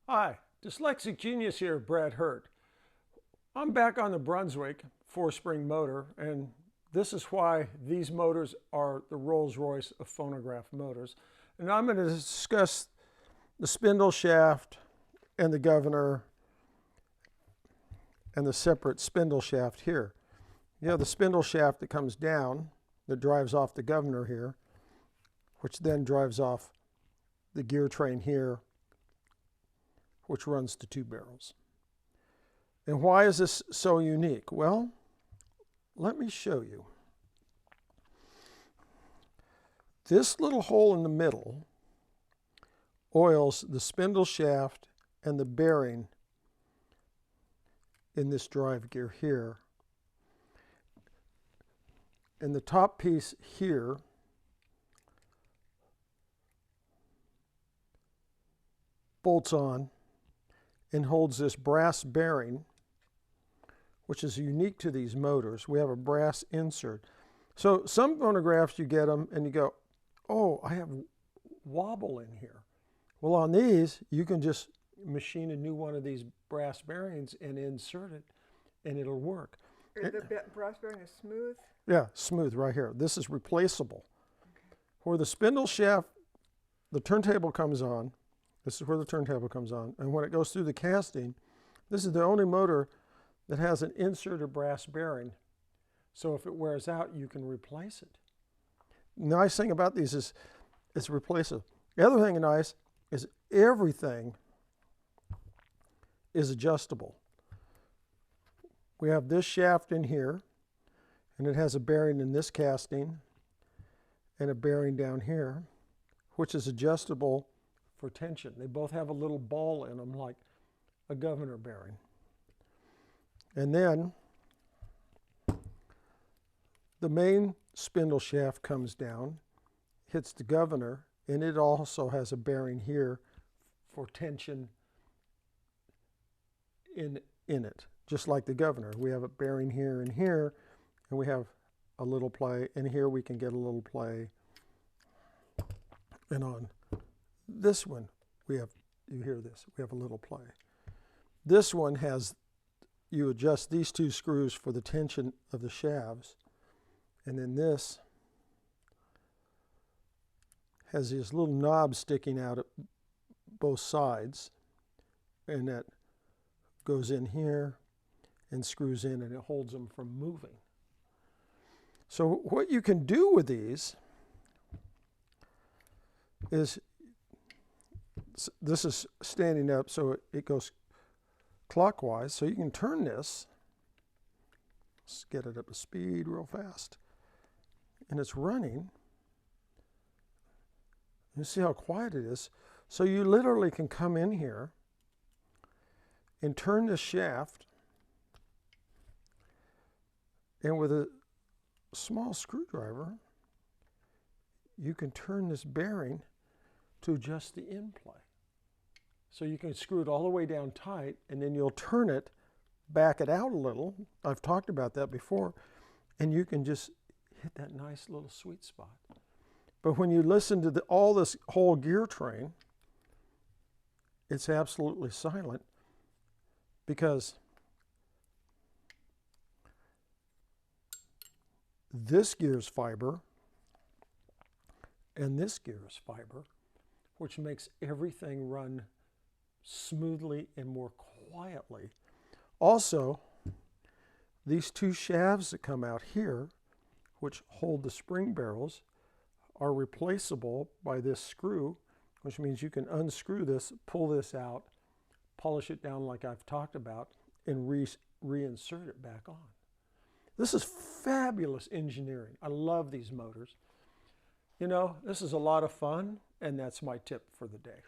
Hi, Dyslexic Genius here, Brad Hurt. I'm back on the Brunswick 4-spring motor, and this is why these motors are the Rolls-Royce of phonograph motors. And I'm going to discuss the spindle shaft and the governor and the separate spindle shaft here. You have the spindle shaft that comes down, that drives off the governor here, which then drives off the gear train here, which runs the two barrels. And why is this so unique? Well, let me show you. This little hole in the middle oils the spindle shaft and the bearing in this drive gear here. And the top piece here bolts on and holds this brass bearing, which is unique to these motors. We have a brass insert. So some phonographs, you get them and you go, oh, I have wobble in here. Well, on these, you can just machine a new one of these brass bearings and insert it, and it'll work. The brass bearing is smooth? Yeah, smooth right here. This is replaceable. Okay. Where the spindle shaft, the turntable comes on. This is where the turntable comes on. And when it goes through the casting, this is the only motor that has an inserted brass bearing. So if it wears out, you can replace it. The nice thing about these is it's replaceable. The other thing nice is everything is adjustable. We have this shaft in here, and it has a bearing in this casting and a bearing down here, which is adjustable for tension. They both have a little ball in them like a governor bearing. And then the main spindle shaft comes down, hits the governor, and it also has a bearing here for tension in it, just like the governor. We have a bearing here and here, and we have a little play, and here we can get a little play. And on this one, we have, you hear this, we have a little play. This one has, you adjust these two screws for the tension of the shafts, and then this has these little knobs sticking out at both sides, and that goes in here and screws in, and it holds them from moving. So what you can do with these is, this is standing up, so it goes clockwise. So you can turn this, let's get it up to speed real fast, and it's running. You see how quiet it is. So you literally can come in here and turn this shaft, and with a small screwdriver, you can turn this bearing to adjust the in play. So you can screw it all the way down tight, and then you'll turn it, back it out a little. I've talked about that before, and you can just hit that nice little sweet spot. But when you listen to all this whole gear train, it's absolutely silent, because this gear's fiber and this gear's fiber, which makes everything run smoothly and more quietly. Also, these two shafts that come out here, which hold the spring barrels, are replaceable by this screw, which means you can unscrew this, pull this out, polish it down like I've talked about, and reinsert it back on. This is fabulous engineering. I love these motors. You know, this is a lot of fun, and that's my tip for the day.